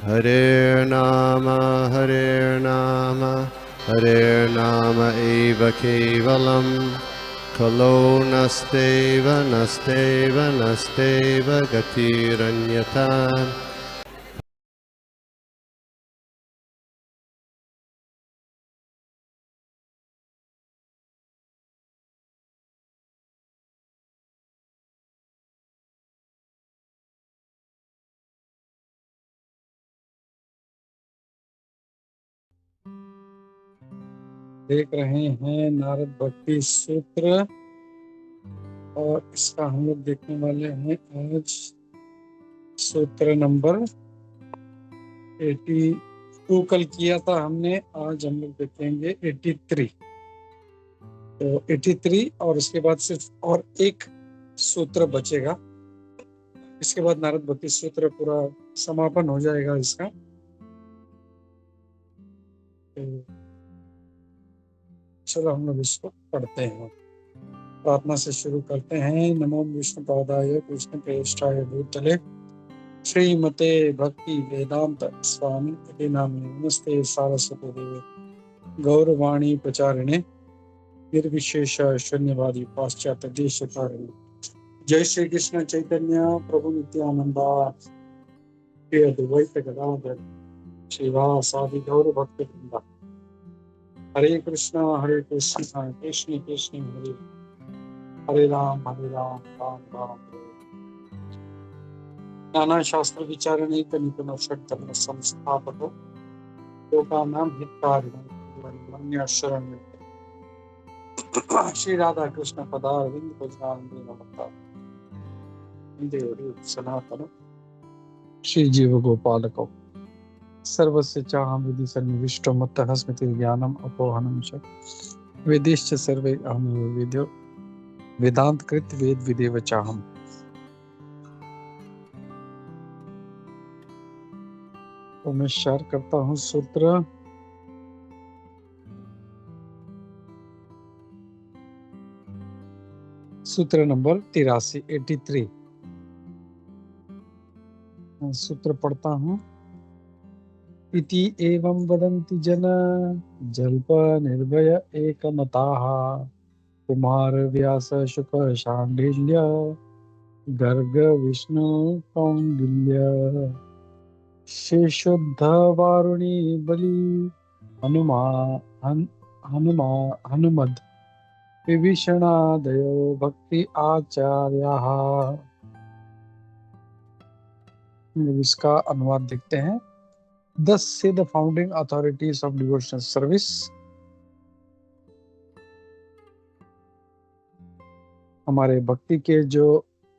Hare Nama, Hare Nama eva kevalam, Kalo nasteva, nasteva, nasteva gatiranyata. देख रहे हैं नारद भक्ति सूत्र, और इसका हम लोग देखने वाले हैं आज सूत्र नंबर 82 कल किया था हमने, आज हम लोग देखेंगे 83। तो 83 और उसके बाद सिर्फ और एक सूत्र बचेगा, इसके बाद नारद भक्ति सूत्र पूरा समापन हो जाएगा इसका। तो चलो हम लोग इसको पढ़ते हैं, प्रार्थना से शुरू करते हैं। नमो विष्णु पादाय कृष्ण प्रेष्ठाय भूतले श्रीमते भक्ति वेदांत स्वामी इति नामिने नमस्ते सारस्वती देवे गौरवाणी प्रचारिणे निर्विशेष शून्यवादी पाश्चात्य देश तारिणे। जय श्री कृष्ण चैतन्य प्रभु नित्यानंदा श्री अद्वैत गदाधर श्रीवासादि गौर भक्त वृंदा। हरे कृष्ण कृष्ण कृष्ण हरे राम राम राम। नाना शास्त्र विचारणैक निपुण षट्धर्म संस्थापको लोकानां हितकारिणो शरण। श्री राधा कृष्ण पदारविंद भजनानंद नमः देवरी सनातन श्री जीव गोपालको सर्वस्य चाहं विधि सन्निविष्टो मत्तः स्मृति ज्ञानम अपोहनम च वेदेश्च सर्वे अहं वेद्यो वेदांत कृत वेद विदेव चाहम। तो मैं शेयर करता हूँ सूत्र नंबर 83 83। सूत्र पढ़ता हूँ। इति एवं वदन्ति जन जल्प निर्भय एकमताः कुमार व्यास शुक शाण्डिल्य गर्ग विष्णु कौंडिल्य शेषोद्ध वारुणी बलि हनुमद विभीषणादयो भक्ति आचार्याः। इसका अनुवाद देखते हैं। Thus say the founding authorities of devotional service. हमारे भक्ति के जो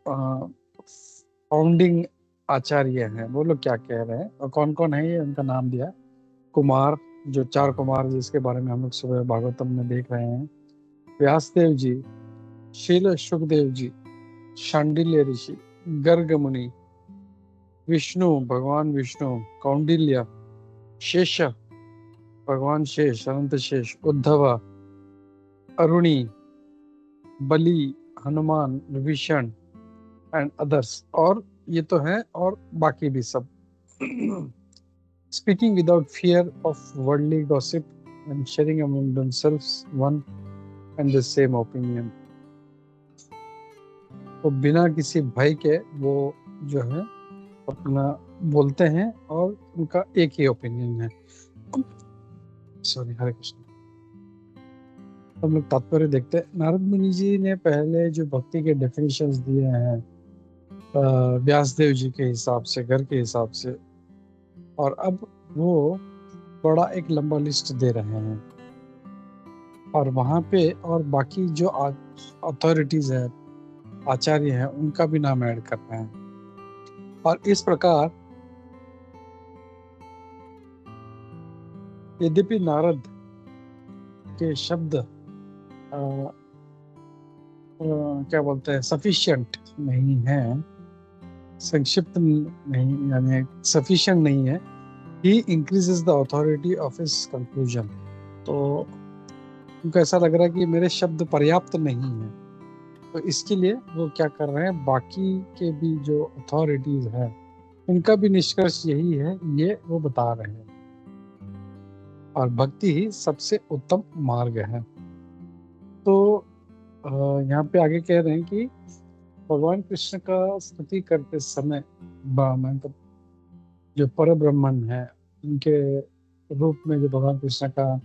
फाउंडिंग आचार्य हैं वो लोग क्या कह रहे हैं और कौन कौन है, ये उनका नाम दिया। कुमार, जो 4 कुमार जिसके बारे में हम लोग सुबह भागवतम में देख रहे हैं, व्यासदेव जी, शील सुखदेव जी, शांडिल्य ऋषि, गर्ग मुनि, विष्णु भगवान विष्णु, कौंडिल्य, शेष भगवान शेष, अनंत शेष, उद्धव, अरुणी, बलि, हनुमान, विभीषण एंड अदर्स। और ये तो है, और बाकी भी सब। Speaking without fear of worldly gossip and sharing among themselves one and the same opinion. तो बिना किसी भय के वो जो है अपना बोलते हैं और उनका एक ही ओपिनियन है। सॉरी, हरे कृष्ण। हम लोग तात्पर्य देखते हैं। नारद मुनि जी ने पहले जो भक्ति के डेफिनेशंस दिए हैं व्यासदेव जी के हिसाब से, घर के हिसाब से, और अब वो बड़ा एक लंबा लिस्ट दे रहे हैं, और वहाँ पे और बाकी जो अथॉरिटीज है, आचार्य हैं, उनका भी नाम ऐड कर रहे हैं। और इस प्रकार यद्यपि नारद के शब्द क्या बोलते हैं, सफिशिएंट नहीं है, संक्षिप्त नहीं, यानी सफिशिएंट नहीं है, he increases the authority of his conclusion. तो उनको ऐसा लग रहा है कि मेरे शब्द पर्याप्त नहीं है, तो इसके लिए वो क्या कर रहे हैं, बाकी के भी जो अथॉरिटीज हैं इनका भी निष्कर्ष यही है, ये वो बता रहे हैं। और भक्ति ही सबसे उत्तम मार्ग है। तो यहाँ पे आगे कह रहे हैं कि भगवान कृष्ण का स्तुति करते समय मतलब जो पर ब्रह्मन है, उनके रूप में जो भगवान कृष्ण का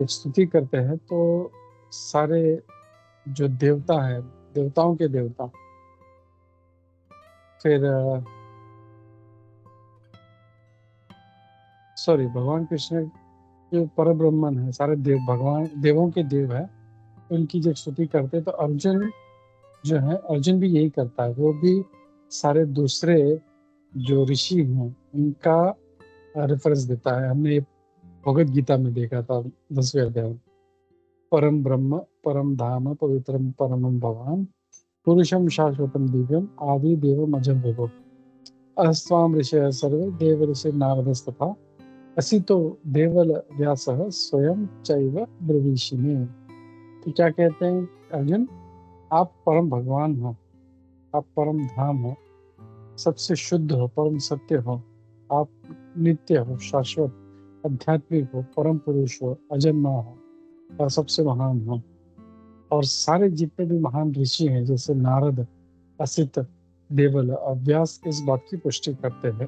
स्तुति करते हैं, तो सारे जो देवता है, देवताओं के देवता, फिर भगवान कृष्ण जो पर ब्रह्मन है, सारे देव, भगवान देवों के देव है, उनकी जब स्तुति करते हैं तो अर्जुन जो है, अर्जुन भी यही करता है। वो भी सारे दूसरे जो ऋषि हैं उनका रेफरेंस देता है। हमने भगवद गीता में देखा था 10वें अध्याय में, परम ब्रह्म परम धाम पवित्रम परमम भवान पुरुषम शाश्वतम दिव्यम आदि देवम अजम विभो अस्वाम ऋषय सर्वे देव ऋषि नारदस्तथा असितो देवल व्यासः स्वयं चैव ब्रवीषिणे। तो क्या कहते हैं अर्जुन, आप परम भगवान हो, आप परम धाम हो, सबसे शुद्ध हो, परम सत्य हो, आप नित्य हो, शाश्वत आध्यात्मिक हो, परम पुरुष हो, अजन्मा हो और सबसे महान हो। और सारे जितने भी महान ऋषि हैं जैसे नारद, असित, देवल और व्यास इस बात की पुष्टि करते हैं।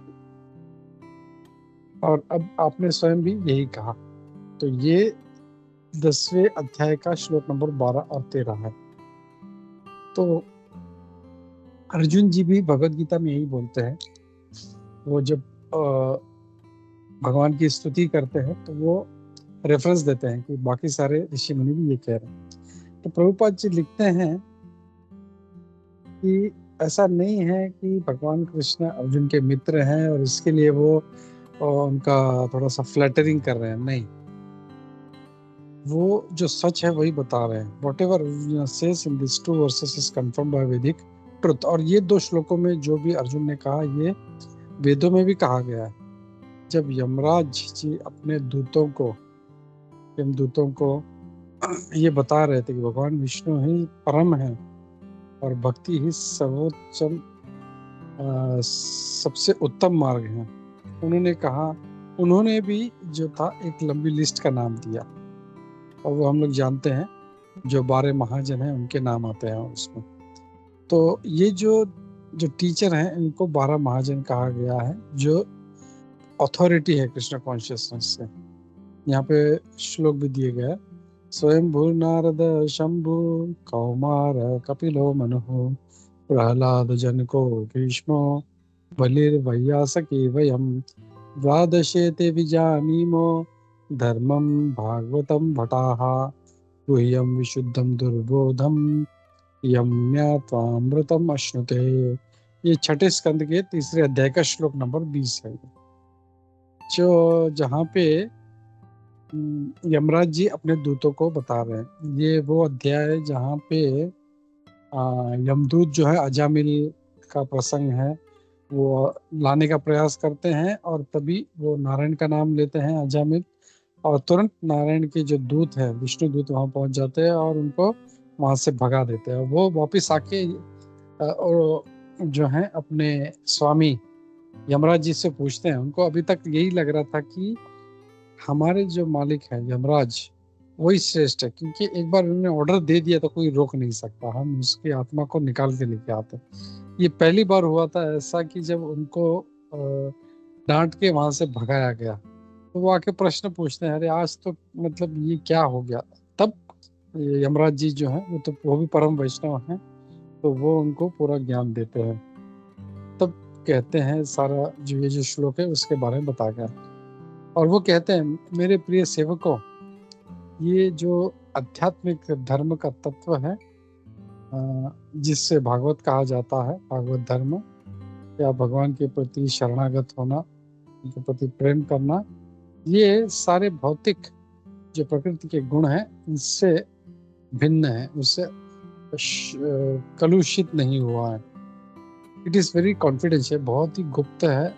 और अब आपने स्वयं भी यही कहा। तो ये 10वें अध्याय का श्लोक नंबर 12 और 13 है। तो अर्जुन जी भी भगवद गीता में यही बोलते हैं। वो जब भगवान की स्तुति करते हैं तो वो रेफरेंस देते हैं कि बाकी सारे ऋषि मुनि भी ये कह रहे हैं। तो प्रभुपाद जी लिखते हैं कि ऐसा नहीं है कि भगवान कृष्ण अर्जुन के मित्र हैं और इसके लिए वो उनका थोड़ा सा फ्लैटरिंग कर रहे हैं। नहीं, वो जो सच है वही बता रहे हैं। Whatever Arjuna says in these 2 verses is confirmed by Vedic truth। और ये 2 श्लोकों में जो भी अर्जुन ने कहा, ये वेदों में भी कहा गया है। जब यमराज जी अपने यमदूतों को ये बता रहे थे कि भगवान विष्णु ही परम है और भक्ति ही सर्वोच्च सबसे उत्तम मार्ग है, उन्होंने भी जो था एक लंबी लिस्ट का नाम दिया। और वो हम लोग जानते हैं, जो 12 महाजन हैं उनके नाम आते हैं उसमें। तो ये जो टीचर हैं इनको 12 महाजन कहा गया है, जो अथॉरिटी है कृष्ण कॉन्शियसनेस से। यहाँ पे श्लोक भी दिए गए, स्वयंभू नारद शंभु कौमार कपिलो मनुः प्रहलाद जनको भीष्मो बलिर्वैयासकी वयम द्वादशेते विजानीमो धर्मम भागवतम भटाः गुह्यम विशुद्धम दुर्बोधम यम ज्ञात्वामृतम अश्नुते। ये 6ठे स्कंद के 3रे अध्याय का श्लोक नंबर 20 है, जो जहाँ पे यमराज जी अपने दूतों को बता रहे हैं। ये वो अध्याय है जहाँ पे यमदूत जो है अजामिल का प्रसंग है, वो लाने का प्रयास करते हैं और तभी वो नारायण का नाम लेते हैं अजामिल, और तुरंत नारायण के जो दूत है, विष्णु दूत, वहां पहुंच जाते हैं और उनको वहां से भगा देते हैं। वो वापिस आके और जो है अपने स्वामी यमराज जी से पूछते हैं। उनको अभी तक यही लग रहा था कि हमारे जो मालिक है यमराज वही श्रेष्ठ है, क्योंकि एक बार उन्होंने ऑर्डर दे दिया तो कोई रोक नहीं सकता, हम उसकी आत्मा को निकाल के लेके आते। ये पहली बार हुआ था ऐसा कि जब उनको डांट के वहां से भगाया गया, तो वो आके प्रश्न पूछते हैं, अरे आज तो मतलब ये क्या हो गया। तब यमराज जी जो है वो भी परम वैष्णव हैं, तो वो उनको पूरा ज्ञान देते हैं। तब कहते हैं सारा ये जो श्लोक है उसके बारे में बता गया, और वो कहते हैं, मेरे प्रिय सेवकों, ये जो आध्यात्मिक धर्म का तत्व है जिससे भागवत कहा जाता है, भागवत धर्म या भगवान के प्रति शरणागत होना, उनके प्रति प्रेम करना, ये सारे भौतिक जो प्रकृति के गुण हैं इससे भिन्न है, उससे कलुषित नहीं हुआ है। इट इज़ वेरी कॉन्फिडेंशियल, बहुत ही गुप्त है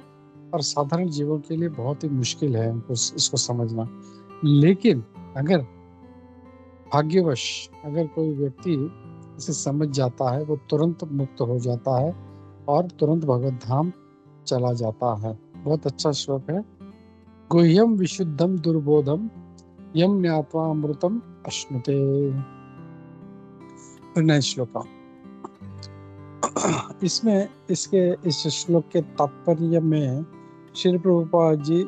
और साधारण जीवों के लिए बहुत ही मुश्किल है इसको समझना। लेकिन अगर भाग्यवश अगर कोई व्यक्ति इसे समझ जाता है, वो तुरंत मुक्त हो जाता है और तुरंत भगवत धाम चला जाता है। बहुत अच्छा श्लोक है। गुह्यम विशुद्धम दुर्बोधम यम ज्ञात्वा अमृतम अश्नुते। नए श्लोक। इसमें इस श्लोक के तात्पर्य में श्री प्रभुपाद जी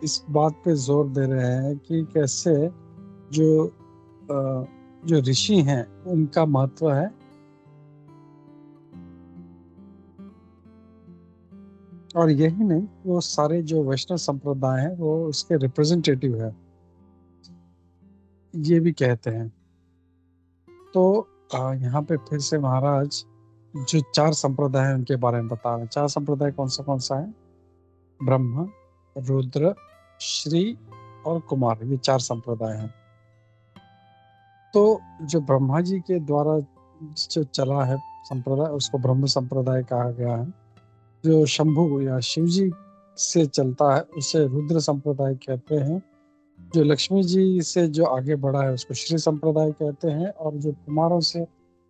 इस बात पे जोर दे रहे हैं कि कैसे जो ऋषि हैं उनका महत्व है, और यही नहीं, वो सारे जो वैष्णव संप्रदाय हैं वो उसके रिप्रेजेंटेटिव है, ये भी कहते हैं। तो यहाँ पे फिर से महाराज जो 4 संप्रदाय हैं उनके बारे में बता रहे हैं। 4 संप्रदाय कौन सा है? ब्रह्मा, रुद्र, श्री और कुमार, ये 4 संप्रदाय हैं। तो जो ब्रह्मा जी के द्वारा जो चला है संप्रदाय उसको ब्रह्म संप्रदाय कहा गया है। जो शंभु या शिव जी से चलता है उसे रुद्र संप्रदाय कहते हैं। जो लक्ष्मी जी से जो आगे बढ़ा है उसको श्री संप्रदाय कहते हैं, और जो कुमारों से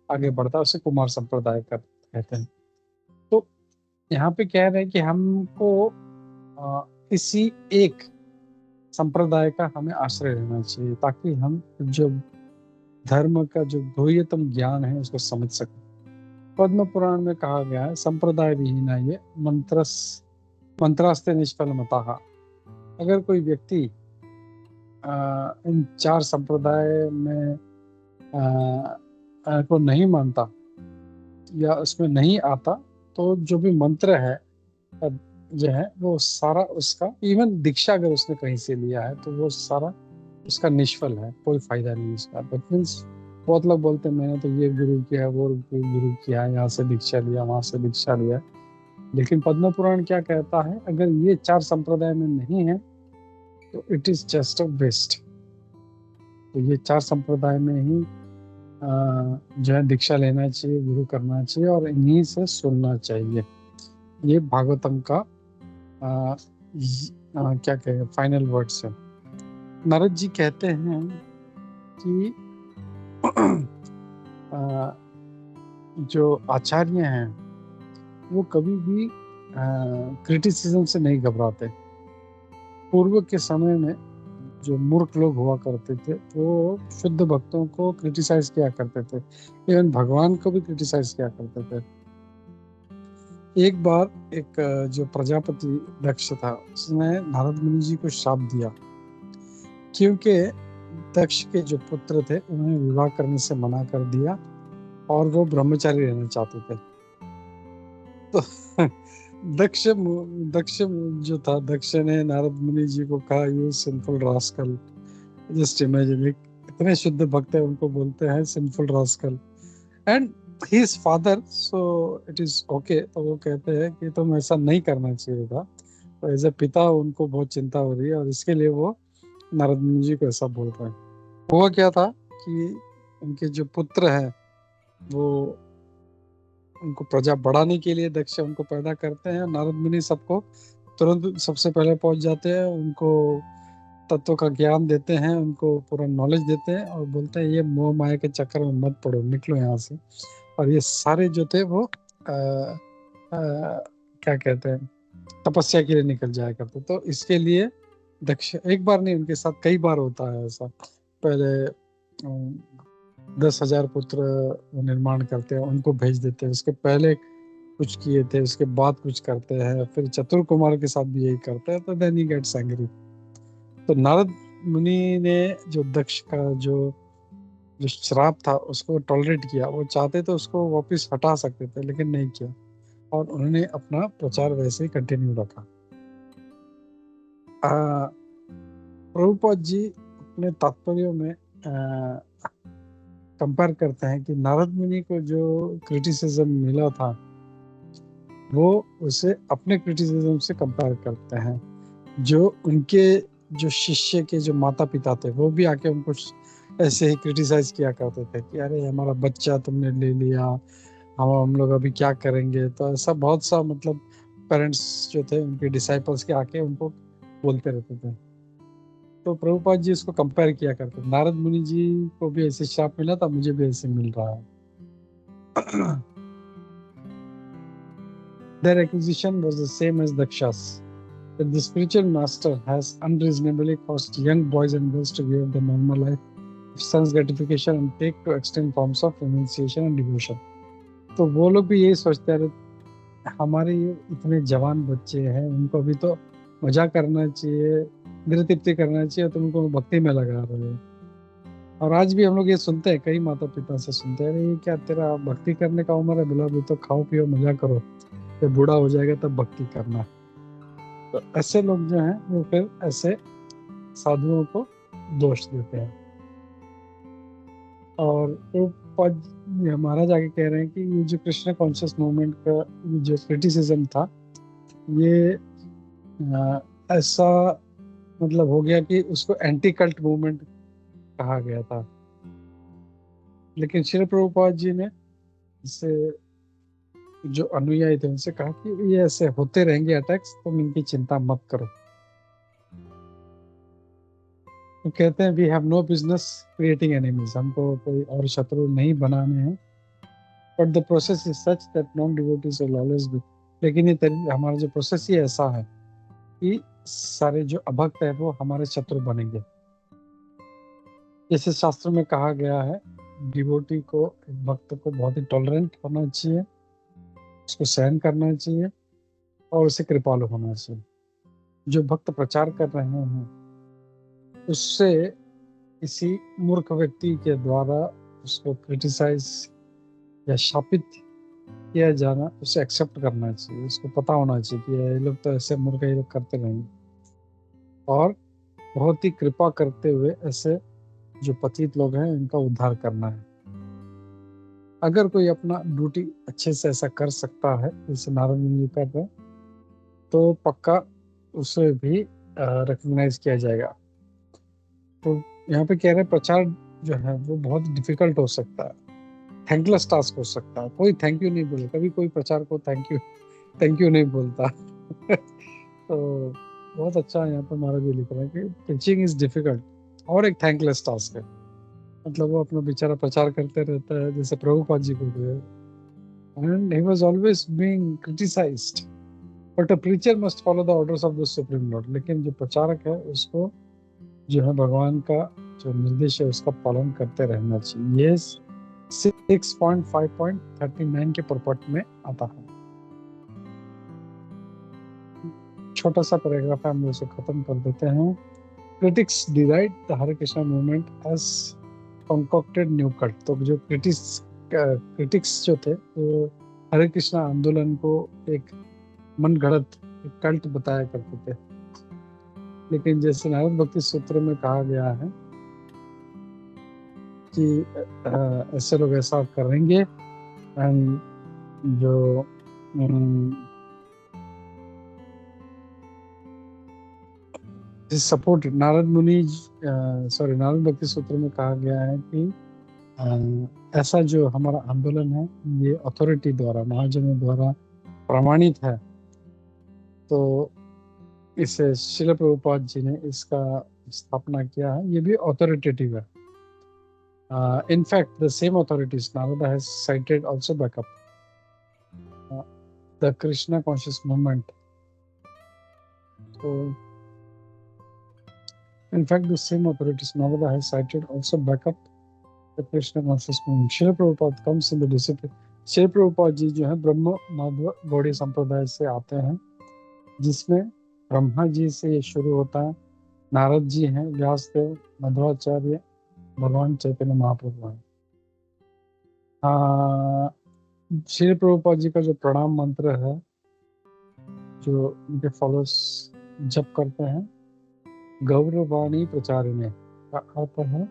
आगे बढ़ता है उसे कुमार संप्रदाय कहते हैं। तो यहाँ पे कह रहे हैं कि हमको किसी एक संप्रदाय का हमें आश्रय लेना चाहिए ताकि हम जो धर्म का जो गुह्यतम ज्ञान है उसको समझ सकें। पद्म पुराण में कहा गया है संप्रदाय विहीना ये मंत्रास्ते निष्फल मताः। अगर कोई व्यक्ति इन 4 संप्रदाय में को नहीं मानता या उसमें नहीं आता तो जो भी मंत्र है जो है वो सारा उसका, इवन दीक्षा अगर उसने कहीं से लिया है तो वो सारा उसका निष्फल है, कोई फायदा नहीं उसका। बट मीन्स बहुत लोग बोलते हैं मैंने तो ये गुरु किया, वो गुरु किया, यहाँ से दीक्षा लिया, वहां से दीक्षा लिया, लेकिन पद्म पुराण क्या कहता है? अगर ये 4 संप्रदाय में नहीं है तो it is just a waste. तो ये 4 संप्रदाय में ही जो है दीक्षा लेना चाहिए, गुरु करना चाहिए और इन्हीं से सुनना चाहिए। ये भागवतम का क्या कहे फाइनल वर्ड्स है। नारद जी कहते हैं कि जो आचार्य हैं वो कभी भी क्रिटिसिज्म से नहीं घबराते। पूर्व के समय में जो मूर्ख लोग हुआ करते थे वो शुद्ध भक्तों को क्रिटिसाइज किया करते थे, इवन भगवान को भी क्रिटिसाइज किया करते थे। एक बार एक जो प्रजापति दक्ष था उसने नारद मुनि जी को श्राप दिया क्योंकि दक्ष के जो पुत्र थे उन्हें विवाह करने से मना कर दिया और वो ब्रह्मचारी रहना चाहते थे। तो दक्ष जो था, दक्ष ने नारद मुनि जी को कहा you sinful rascal. Just imagine, इतने शुद्ध भक्त है उनको बोलते हैं sinful rascal, and his father, so it is okay. तो वो कहते हैं कि तुम ऐसा नहीं करना चाहिए था। तो एज ए पिता उनको बहुत चिंता हो रही है और इसके लिए वो नारद मुनि जी को ऐसा बोल रहे हैं। हुआ क्या था कि उनके जो पुत्र हैं वो उनको प्रजा बढ़ाने के लिए दक्ष उनको पैदा करते हैं। नारद मुनि सबको तुरंत सबसे पहले पहुंच जाते हैं, उनको तत्व का ज्ञान देते हैं, उनको पूरा नॉलेज देते हैं और बोलते हैं ये मोह माया के चक्कर में मत पड़ो, निकलो यहाँ से। और ये सारे जो थे वो क्या कहते हैं तपस्या के लिए निकल जाया करते। तो इसके लिए दक्ष एक बार नहीं, उनके साथ कई बार होता है ऐसा। पहले 10,000 पुत्र निर्माण करते हैं, उनको भेज देते हैं, उसके पहले कुछ किए थे, उसके बाद कुछ करते हैं, फिर चतुर कुमार के साथ भी यही करते हैं। तो देन ही गेट्स एंग्री। तो नारद मुनि ने जो दक्ष का जो श्राप था उसको टॉलरेट किया। वो चाहते तो उसको वापस हटा सकते थे लेकिन नहीं किया और उन्होंने अपना प्रचार वैसे ही कंटिन्यू रखा। प्रभुपाद जी अपने तात्पर्यों में कंपेयर करते हैं कि नारद मुनि को जो क्रिटिसिज्म मिला था वो उसे अपने क्रिटिसिज्म से कंपेयर करते हैं। जो उनके जो शिष्य के जो माता पिता थे वो भी आके उनको ऐसे ही क्रिटिसाइज किया करते थे कि अरे हमारा बच्चा तुमने ले लिया, हम लोग अभी क्या करेंगे। तो ऐसा बहुत सा मतलब पेरेंट्स जो थे उनके डिसाइपल्स के आके उनको बोलते रहते थे। तो प्रभुपाद जी इसको कंपेयर किया करते, नारद मुनि जी को भी ऐसे श्राप मिला था, मुझे भी ऐसे मिल रहा है। Their accusation was the same as Daksha's, that the spiritual master has unreasonably caused young boys and girls to give up the normal life of sense gratification and take to extreme forms of renunciation and devotion. तो वो लोग भी यही सोचते हैं, हमारे ये इतने जवान बच्चे हैं, उनको अभी तो मजा करना चाहिए, इंद्रिय तृप्ति करना चाहिए, तो उनको भक्ति में लगा रहे हो। और आज भी हम लोग ये सुनते हैं, कई माता पिता से सुनते हैं, ये क्या तेरा भक्ति करने का उम्र है, बोला अभी तो खाओ पियो मजा करो, जब बूढ़ा हो जाएगा तब भक्ति करना। तो ऐसे लोग जो हैं वो फिर ऐसे साधुओं को दोष देते हैं। और वो महाराज आगे कह रहे हैं कि ये जो कृष्ण कॉन्शियस मूवमेंट का ये जो क्रिटिसिज्म था, ये ऐसा मतलब हो गया कि उसको एंटी कल्ट मूवमेंट कहा गया था। लेकिन श्री प्रभुपाद जी ने इससे जो अनुयायी थे उनसे कहा कि ये ऐसे होते रहेंगे अटैक्स, तुम इनकी चिंता मत करो। तो कहते हैं we have no business creating enemies, हमको कोई और शत्रु नहीं बनाने हैं, but the process is such that non devotees will always be, लेकिन ये हमारा जो प्रोसेस ही ऐसा है कि सारे जो अभक्त है वो हमारे शत्रु बनेंगे। जैसे शास्त्र में कहा गया है, डिवोटी को, एक भक्त को बहुत ही टॉलरेंट होना चाहिए, उसको सहन करना चाहिए और उसे कृपालु होना चाहिए। जो भक्त प्रचार कर रहे हैं उससे किसी मूर्ख व्यक्ति के द्वारा उसको क्रिटिसाइज या शापित किया जाना, उसे एक्सेप्ट करना चाहिए। उसको पता होना चाहिए कि ये लोग तो ऐसे मूर्ख ये लोग करते रहेंगे, और बहुत ही कृपा करते हुए ऐसे जो पतित लोग हैं इनका उद्धार करना है। अगर कोई अपना ड्यूटी अच्छे से ऐसा कर सकता है जैसे नारद मुनि कर रहे, तो पक्का उसे भी रिकॉग्नाइज किया जाएगा। तो यहाँ पे कह रहे हैं प्रचार जो है वो बहुत डिफिकल्ट हो सकता है, थैंकलेस टास्क हो सकता है। कोई थैंक यू नहीं बोले, कभी कोई प्रचार को थैंक यू नहीं बोलता। तो बहुत अच्छा यहाँ पे महाराज जी लिख रहे हैं कि प्रीचिंग इज डिफिकल्ट और एक थैंकलेस टास्क है। मतलब वो अपना बेचारा प्रचार करते रहता है, जैसे प्रभुपाद जी को गए, and he was always being criticised, but a preacher must follow the orders of the supreme Lord. लेकिन जो प्रचारक है उसको जो है भगवान का जो निर्देश है उसका पालन करते रहना चाहिए। ये 6.5.39 के परपट में आता है। छोटा सा पैराग्राफ है, हम उसे खत्म कर देते हैं। Critics deride the Hare Krishna movement as concocted new cult. तो जो क्रिटिक्स जो थे वो हरे कृष्णा आंदोलन को एक मन गढ़ंत कल्ट बताया करते थे। लेकिन जैसे नारद भक्ति सूत्र में कहा गया है कि ऐसे लोग ऐसा करेंगे, एंड जो सपोर्ट नारद भक्ति सूत्र में कहा गया है कि ऐसा जो हमारा आंदोलन है ये अथॉरिटी द्वारा, महाजनों द्वारा प्रमाणित है। तो इसे श्रील प्रभुपाद जी ने इसका स्थापना किया है, ये भी ऑथोरिटेटिव है। In fact, the same authorities Narada has cited also back up the Krishna conscious movement. So, in fact, the same authorities Narada has cited also back up the Krishna conscious movement. Srila Prabhupada comes in the discipline. Srila Prabhupada जी जो है ब्रह्म माधव गौड़ी संप्रदाय से आते हैं, जिसमें ब्रह्मा जी से ये शुरू होता है। नारद जी हैं, व्यासदेव, मध्वाचार्य, भगवान चैतन्य महाप्रभु हैं। श्री प्रभुपाद जी का जो प्रणाम मंत्र है जो उनके फॉलोअर्स जप करते हैं, गौरवाणी प्रचारिणे का अर्थ है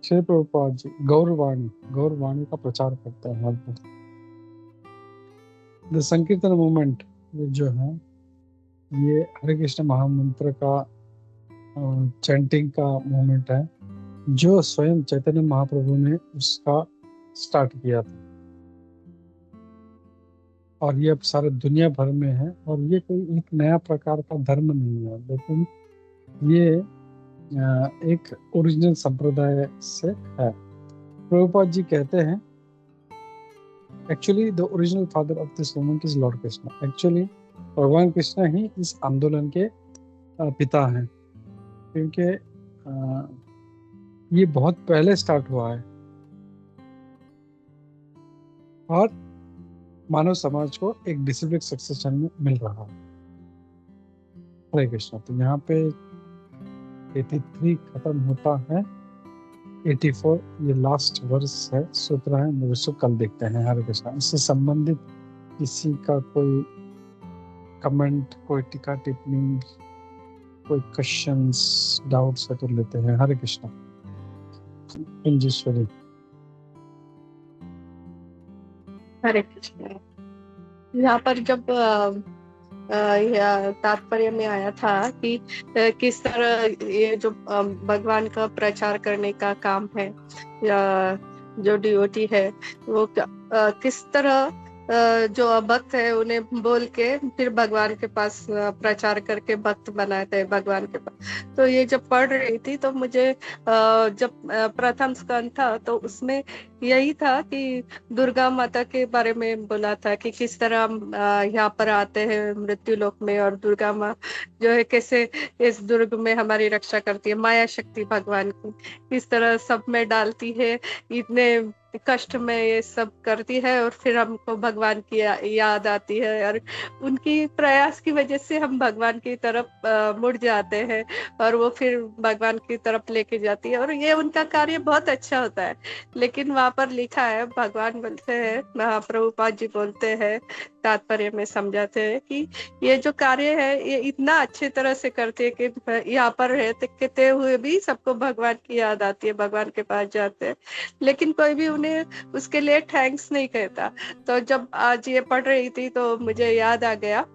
श्री प्रभुपाद जी गौरवाणी का प्रचार करते हैं। द संकीर्तन मूवमेंट जो है ये हरे कृष्ण महामंत्र का चैंटिंग का मूवमेंट है, जो स्वयं चैतन्य महाप्रभु ने उसका स्टार्ट किया था, और ये अब सारे दुनिया भर में है। और ये कोई एक नया प्रकार का धर्म नहीं है, लेकिन ये एक ओरिजिनल संप्रदाय से है। प्रभुपाद जी कहते हैं Actually, the original father of this movement is Lord Krishna. Actually, भगवान कृष्णा ही इस आंदोलन के पिता हैं, क्योंकि ये बहुत पहले स्टार्ट हुआ है और मानव समाज को एक डिसिप्लिन सक्सेशन में मिल रहा है। हरे कृष्णा। तो यहाँ पे 83 खत्म होता है, 84 ये लास्ट वर्स है, सूत्र है, उसको कल देखते हैं। हरे कृष्णा। इससे संबंधित किसी का कोई कमेंट, कोई टीका टिप्पणी, कोई क्वेश्चंस, डाउट्स है तो लेते हैं। हरे कृष्णा। कुंजेश्वरी। हरे कृष्ण। यहाँ पर जब तात्पर्य में आया था कि किस तरह ये जो भगवान का प्रचार करने का काम है, या जो डिवोटी है वो किस तरह जो भक्त है उन्हें बोल के फिर भगवान के पास प्रचार करके भक्त बनाते हैं भगवान के पास। तो ये जब पढ़ रही थी तो मुझे जब प्रथम स्कंद था तो उसमें यही था कि दुर्गा माता के बारे में बोला था कि किस तरह यहाँ पर आते हैं मृत्यु लोक में, और दुर्गा माँ जो है कैसे इस दुर्ग में हमारी रक्षा करती है, माया शक्ति भगवान की किस तरह सब में डालती है, इतने कष्ट में ये सब करती है और फिर हमको भगवान की याद आती है, और उनकी प्रयास की वजह से हम भगवान की तरफ मुड़ जाते हैं और वो फिर भगवान की तरफ लेके जाती है, और ये उनका कार्य बहुत अच्छा होता है। लेकिन वहां पर लिखा है, भगवान बोलते हैं, महाप्रभुपाद जी बोलते हैं, तात्पर्य में समझाते हैं कि ये जो कार्य है ये इतना अच्छे तरह से करते हैं कि यहाँ पर रहते हुए भी सबको भगवान की याद आती है, भगवान के पास जाते हैं, लेकिन कोई भी उन्हें उसके लिए थैंक्स नहीं कहता। तो जब आज ये पढ़ रही थी तो मुझे याद आ गया।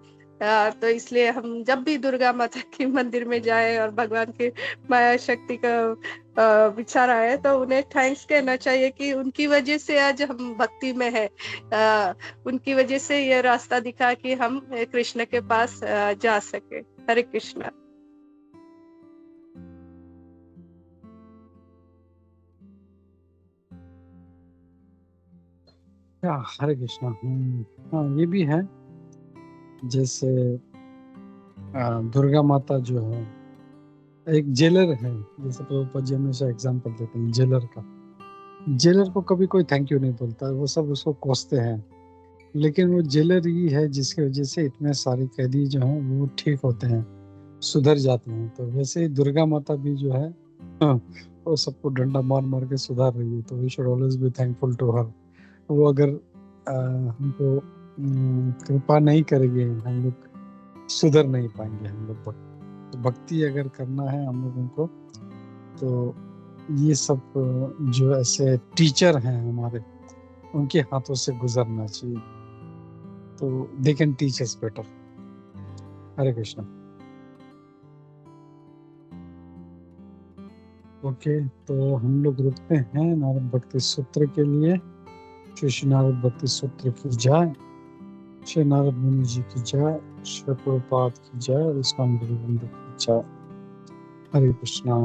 तो इसलिए हम जब भी दुर्गा माता के मंदिर में जाए और भगवान की माया शक्ति का विचार आए तो उन्हें थैंक्स कहना चाहिए कि उनकी वजह से आज हम भक्ति में है, उनकी वजह से ये रास्ता दिखा कि हम कृष्ण के पास जा सके। हरे कृष्णा। हरे कृष्णा। हाँ, ये भी है। जैसे दुर्गा माता जो है एक जेलर है, जैसे प्रभुपाद जी हमेशा एग्जाम्पल देते हैं जेलर का। जेलर को कभी कोई थैंक यू नहीं बोलता, वो सब उसको कोसते हैं, लेकिन वो जेलर ही है जिसकी वजह से इतने सारे कैदी जो हैं वो ठीक होते हैं, सुधर जाते हैं। तो वैसे ही दुर्गा माता भी जो है वो सबको डंडा मार मार के सुधार रही है, तो we should always be thankful to her. वो अगर हमको कृपा नहीं करेंगे, हम लोग सुधर नहीं पाएंगे। हम लोग भक्ति अगर करना है हम लोगों को, तो ये सब जो ऐसे टीचर हैं हमारे, उनके हाथों से गुजरना चाहिए, तो they can teach us better. Hare Krishna. Okay, तो हम लोग रुकते हैं नारद भक्ति सूत्र के लिए। श्री नारद भक्ति सूत्र की जय, श्री नारद मुनि जी की जय, श्री प्रभुपाद की जय, और इस्कॉन गुरु वृंद की जय। हरे कृष्णा।